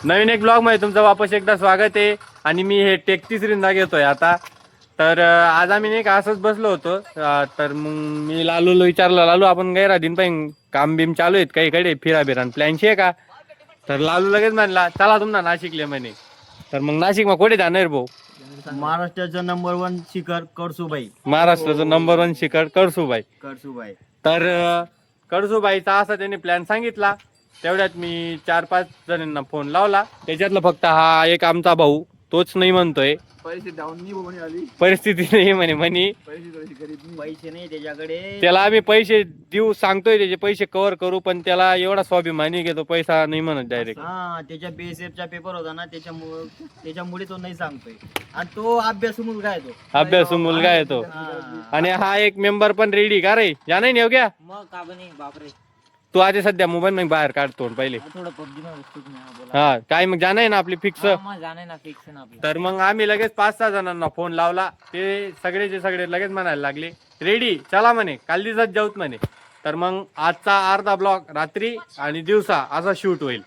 नवीन एक ब्लॉग मध्ये तुमचं वापस एकदा स्वागत आहे. आणि मी हे टेक तिसरींदा घेतोय आता. तर आज आम्ही नाही का असंच बसलो होतो. तर मग मी लालूला विचारलं, लालू आपण गैराधीन पाहिजे काम बिम चालू आहेत काही कडे फिरा बिरा प्लॅनशी आहे का? तर लालू लगेच म्हणला चला तुमना नाशिकले म्हणे. तर मग नाशिक मग कुठे जाणार भाऊ? महाराष्ट्राचं नंबर 1 शिखर कळसुबाई. महाराष्ट्राचं नंबर 1 शिखर कळसुबाई. कळसुबाई. तर कळसुबाईचा असा त्यांनी प्लॅन सांगितला. तेवढ्यात मी 4-5 जणांना फोन लावला. त्याच्यातलं फक्त हा एक आमचा भाऊ तोच नाही म्हणतोय. परिस्थिती नाही म्हणे पैसे नाही त्याच्याकडे. त्याला आम्ही पैसे देऊ सांगतोय, त्याचे पैसे कव्हर करू, पण त्याला एवढा स्वाभिमानी घेतो पैसा नाही म्हणत डायरेक्ट. हा त्याच्या बीएसएफचा पेपर होता ना, त्याच्यामुळे तो नाही सांगतोय. आणि तो अभ्यासू मुलगा आहे, तो अभ्यासू मुलगा आहे तो. आणि हा एक मेंबर पण रेडी का रे? या नाही नेव घ्या मग का बने बापरे. तू आज सध्या मोबाईल मध्ये बाहेर काढतो पहिले. थोडं पबजी मध्ये वस्तू हा काय मग जाणार ना आपली फिक्स. जाणे ना फिक्स ना आपली. तर मग आम्ही लगेच 5-6 जणांना फोन लावला. ते सगळेचे सगळे लगेच म्हणायला लागले रेडी चला म्हणे, काल दिवसात जाऊत म्हणे. तर मग आजचा अर्धा ब्लॉक रात्री आणि दिवसा असा शूट होईल.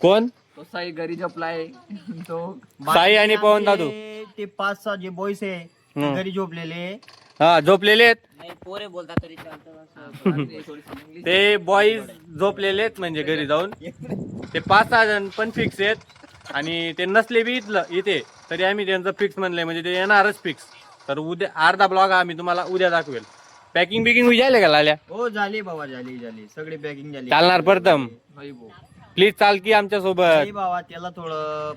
कोण? तो साई घरी झोपलाय. तो साई आणि पवन दादू ते 5-6 जे बॉयज आहे ते घरी झोपलेले. हा झोपलेले आहेत. नाही पोरे बोलतात तरी चालतं. ते बॉईज झोपलेले आहेत म्हणजे घरी जाऊन. ते 5-6 जण पण फिक्स आहेत. आणि ते नसले बी इथे तरी आम्ही त्यांचं फिक्स म्हणलंय, म्हणजे ते येणारच फिक्स. तर उद्या अर्धा ब्लॉग आम्ही तुम्हाला उद्या दाखवेल. पॅकिंग बिकिंग झाले का लाल्या? हो झाली बाबा, झाली सगळी पॅकिंग झाली. चालणार प्रथम प्लीज चाल की आमच्या सोबत. नाही बाबा, त्याला थोडं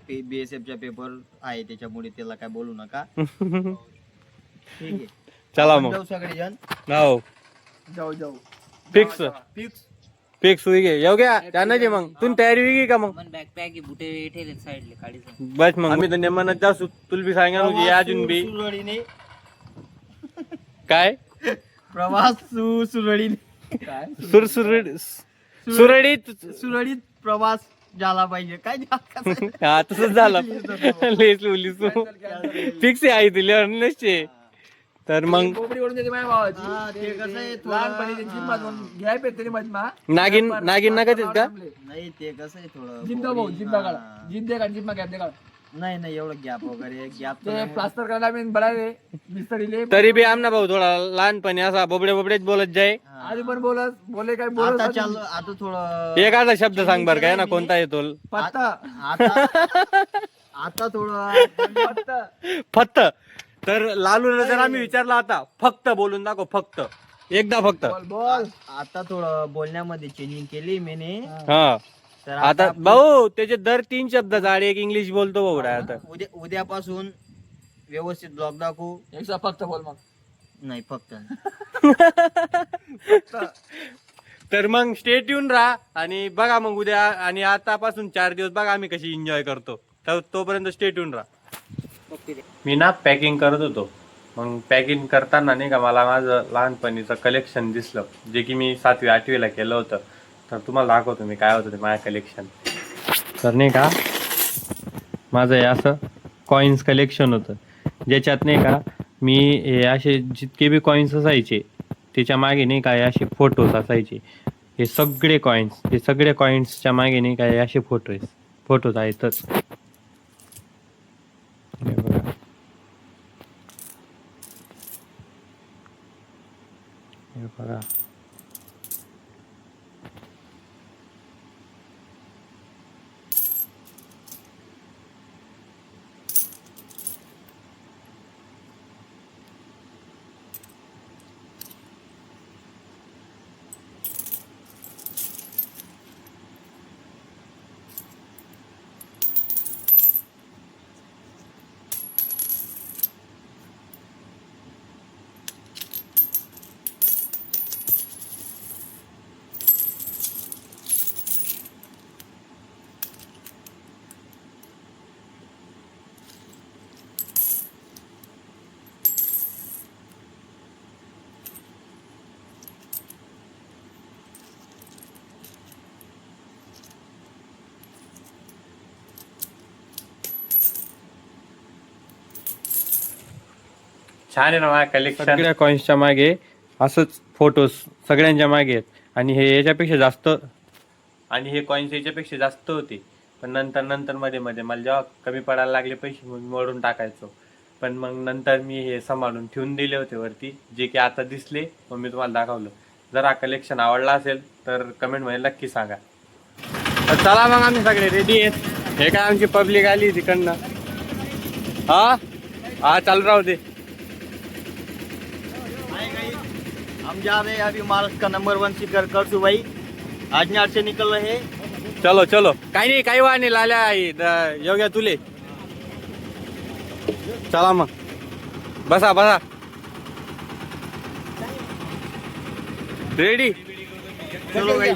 बीएसएफचा पेपर आहे त्याच्यामुळे त्याला काय बोलू नका. ठीक आहे चला मग जाऊ सगळेजण. हो जाऊ फिक्स फिक्स होई गे येऊ घ्या त्यानं जे. मग तुम्ही तयारी वेगळी का? मग बॅग बुटे ठेवले साईडले काढीचं. बस मग आम्ही तर नेमणच जाऊ. तुला बी सांगा म्हणजे अजून बी सुरळीने काय प्रवास सुरळीने काय सुरळीत प्रवास झाला पाहिजे. काय हा तसंच झालं. फिक्स आहे तुला नसते. तर मग नागिन नका तेच का? नाही ते कसं आहे थोडं नाही एवढं गॅप वगैरे प्लास्टर करायला तरी बी आमना भाऊ थोडा लहानपणी असा बोबडेच बोलत जाय. आधी पण बोले काय बोलत आता थोडं एखादा शब्द सांग बर काय ना कोणता येतो. आता थोडं फक्त. तर लालूला जर आम्ही विचारला आता फक्त बोलून दाखव, फक्त एकदा फक्त. आता थोडं बोलण्यामध्ये चेंजिंग केली मैंने. हा तर आता भाऊ त्याचे दर 3 शब्द जाड एक इंग्लिश बोलतो भाऊ. आता उद्यापासून व्यवस्थित ब्लॉग दाखवू. फक्त बोल मग. नाही फक्त तर मग स्टे ट्यून राहा आणि बघा मग उद्या आणि आतापासून 4 दिवस बघा आम्ही कशी एन्जॉय करतो. तर तोपर्यंत स्टे ट्यून राहा. मी ना पॅकिंग करत होतो. मग पॅकिंग करताना नाही का मला माझं लहानपणीचं कलेक्शन दिसलं, जे की मी 7वी-8वीला केलं होतं. तर तुम्हाला दाखवतो मी काय होतं ते माझं कलेक्शन. तर नाही का माझं हे असं कॉइन्स कलेक्शन होतं, ज्याच्यात नाही का मी हे असे जितके बी कॉइन्स असायचे त्याच्या मागे नाही काय असे फोटोज असायचे. हे सगळे कॉइन्सच्या मागे नाही काय असे फोटोज आहेतच. हे बघा. हे बघा. छान आहे ना माझ्या कलेक्शन. सगळ्या कॉइन्सच्या मागे असंच फोटोज सगळ्यांच्या मागे आहेत. आणि हे याच्यापेक्षा जास्त आणि हे कॉईन्स याच्यापेक्षा जास्त होते, पण नंतर मध्ये मला जेव्हा कमी पडायला लागले पैसे मग मी मोडून टाकायचो. पण मग नंतर मी हे सांभाळून ठेवून दिले होते वरती, जे की आता दिसले मग मी तुम्हाला दाखवलं. जर हा कलेक्शन आवडला असेल तर कमेंटमध्ये नक्की सांगा. तर चला मग आम्ही सगळे रेडी आहेत. हे काय आमची पब्लिक आली तिकडनं. हा चालू राहू दे. हम जा रहे हैं अभी महाराष्ट्र का नंबर 1 शिखर करसू भाई, आजनार से निकल रहे हैं. चलो काही नाही, काही वाणी लाल्या योग्य तुले. चला मग बसा रेडी. चलो भाई.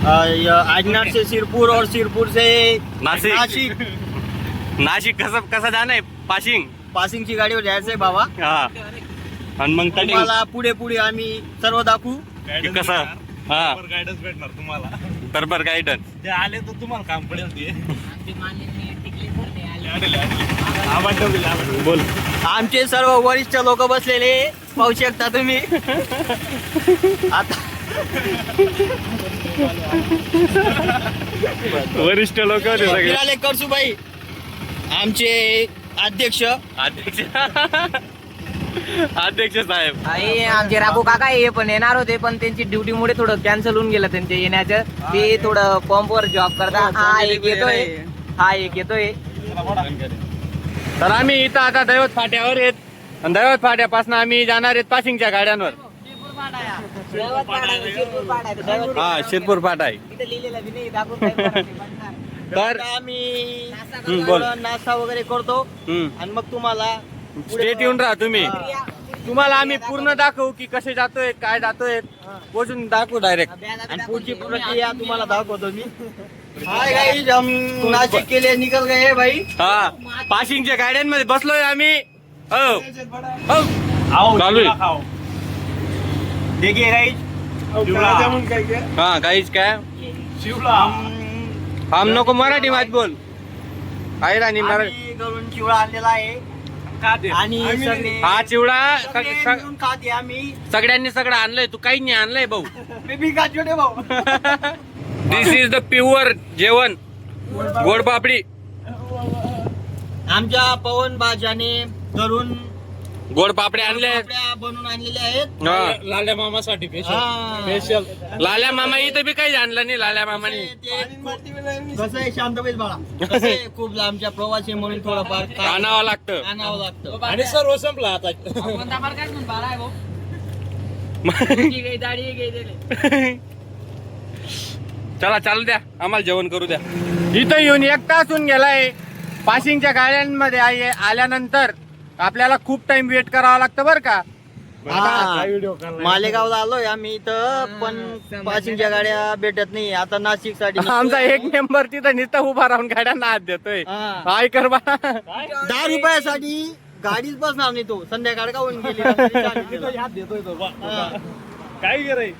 आजनार से सिरपुर और सिरपुर से नाशिक. नाशिक कसं जाणं आहे? पासिंगची गाडीवर जायचंय बाबा. हा. आणि मग तुम्हाला पुढे आम्ही सर्व दाखवू कसं. हा गायडन्स भेटणार तुम्हाला. बरोबर गायडन्स. ते आले तर तुम्हाला काम पडेल ते. बोल. आमचे सर्व वरिष्ठ लोक बसलेले पाहू शकता तुम्ही. आता वरिष्ठ लोक होते सगळे. फिराले करसूबाई आमचे अध्यक्ष. अध्यक्ष साहेब. आणि आमचे राघू काका हे पण येणार होते, पण त्यांची ड्युटी मुळे थोडं कॅन्सल होऊन गेलं त्यांच्या येण्याचं. ते थोडं पंपवर जॉब करतात. हा एक येतोय. तर आम्ही इथं आता दैवत फाट्यावर आहेत आणि दैवत फाट्यापासून आम्ही जाणार आहेत पासिंगच्या गाड्यांवर. हा शिरपूर फाटा आहे. तर आम्ही बोल. नाश्ता वगैरे करतो आणि मग तुम्हाला स्टेट येऊन राहा तुम्ही. तुम्हाला आम्ही पूर्ण दाखवू की कसे जातोय काय जातोय पोचून दाखवू डायरेक्ट. आणि पुढची प्रक्रिया तुम्हाला दाखवतो मी. हाय गाइस, हम नाशिक के लिए निकल गए हैं भाई. हा पासिंगच्या गाड्यांमध्ये बसलोय आम्ही. हो चालू आहे. देखिए गाइस, हा गाईज काय हम नको मराठी मात बोल. आहे राणी मराठी. आम्ही घरून चिवडा आणलेला आहे आणि सगळे हा चिवडा सगळे मिळून खाते आम्ही. सगळ्यांनी सगळं आणलंय, तू काही नाही आणलंय भाऊ. मी बी का छोटे भाऊ. दिस इज द प्युअर जेवण, गोड पापडी. आमच्या पवन भाज्याने घरून गोड पापड्या आणल्या पापड्या बनवून आणलेल्या आहेत. हा. लाल्या मामासाठी हा. स्पेशल. लाल्या मामा इथं बी काही आणलं नाही. लाल्या मामाने कसं आहे शांतबाई बाळा, कसं आहे, खूप लांबच्या प्रवासी म्हणून थोडंफार आणावं लागतं. आणावं लागतं. आणि सर्व संपला आता. चला चालू द्या, आम्हाला जेवण करू द्या. इथं येऊन 1 तास होऊन गेलाय. पासिंगच्या गाड्यांमध्ये आल्यानंतर आपल्याला खूप टाइम वेट करावा लागतं बरं का. आता मालेगावला आलोय आम्ही इथं, पण पासिंगच्या गाड्या भेटत नाही. आता नाशिक साठी आमचा एक मेंबर तिथं नुसतं उभा राहून गाड्यांना हात देतोय. हा. काय कर बा. 10 रुपयासाठी गाडीच बसणार नाही तो. संध्याकाळ का होऊन गेली हा. काय कराय.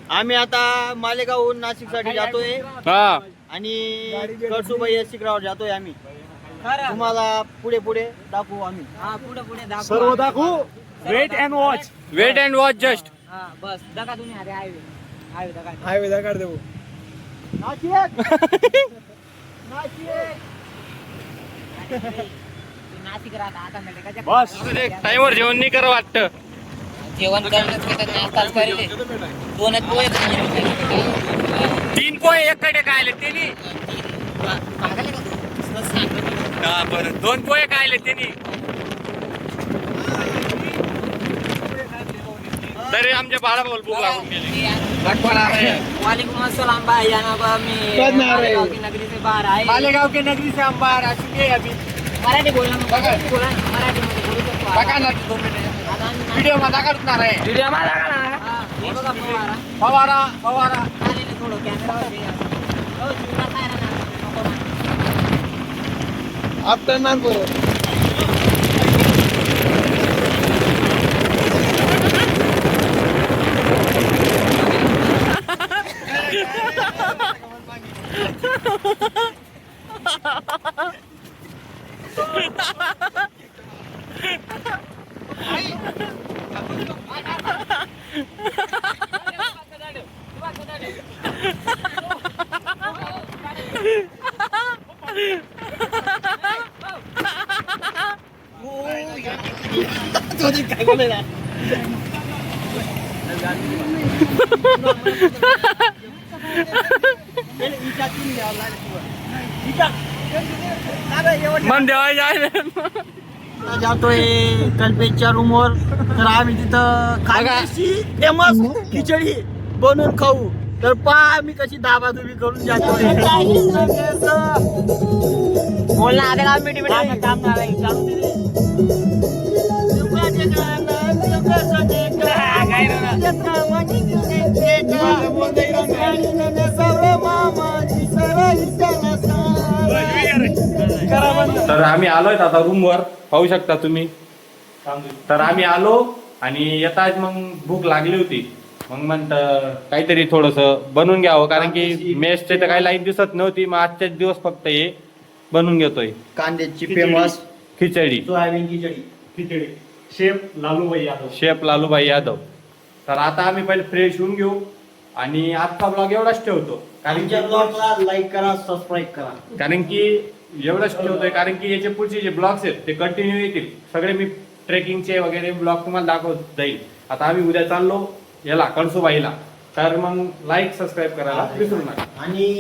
आम्ही आता मालेगावहून नाशिक साठी जातोय हा आणि करसूबाई शिखरावर जातोय आम्ही. तुम्हाला पुढे दाखवू आम्ही. पुढे सर्व दाखवू. Wait and watch. Wait and watch just. बस दगा तुम्ही अरे हायवे दगा. हायवे दाखड देऊ. नाशिक राहता आता मिळते का बस. टाइमवर जेवण नाही कर वाटतं. जेवण करणंच भेटत नाही आताच करेल. 2 पोहे खाल्ले. 3 पोहे एकडे काय आले त्यांनी. हा बरं 2 पोहे काय आले त्यांनी. तरी आमच्या बाळाला भूक लागून गेली. वालेकुम अस्सलाम भाई, यहाँ मैं मालेगांव की नगरी से बाहर आए. मालेगाव के नगरी से हम बाहर आ चुके हैं अभी. मराठी बोलना बोला ना, मराठीमध्ये बोलू शकतो. बघा ना 2 मिनिटं. आता आम्ही व्हिडिओ मध्ये करणार आहे. व्हिडिओ मला हे बघा फवारा आलेले थोडं कॅमेरावर घे. हो, चिवडा काय राहणार नको ना. आपलं नाम करू. काय बोलायला मन देवाय जातोय कल्पेशच्या रूमवर तर आम्ही तिथं खाण्याची फेमस खिचडी बनवून खाऊ तर आम्ही कशी दाबादुबी करून जातोय बोल ना आता मिठी तर आम्ही आलोय आता रूमवर पाहू शकता तुम्ही. तर आम्ही आलो आणि येताच मग भूक लागली होती. मग म्हणत काहीतरी थोडस बनवून घ्यावं कारण की मेसचे तर काही लाईन दिसत नव्हती. मग आजच्याच दिवस फक्त हे बनवून घेतोय कांद्याची फेमस खिचडी. सोयाबीन खिचडी शेफ लालूभाई यादव. तर आता आम्ही पहिले फ्रेश होऊन घेऊ आणि आजचा ब्लॉग एवढाच ठेवतो कारण की ब्लॉगला लाईक करा सबस्क्राईब करा कारण की एवढंच ठेवतोय कारण की याचे पुढचे जे ब्लॉग्स आहेत ते कंटिन्यू येतील. सगळे मी ट्रेकिंगचे वगैरे ब्लॉग तुम्हाला दाखवत जाईल. आता आम्ही उद्या चाललो याला कळसुबाईला. तर मग लाईक सबस्क्राईब करायला विसरू नका. आणि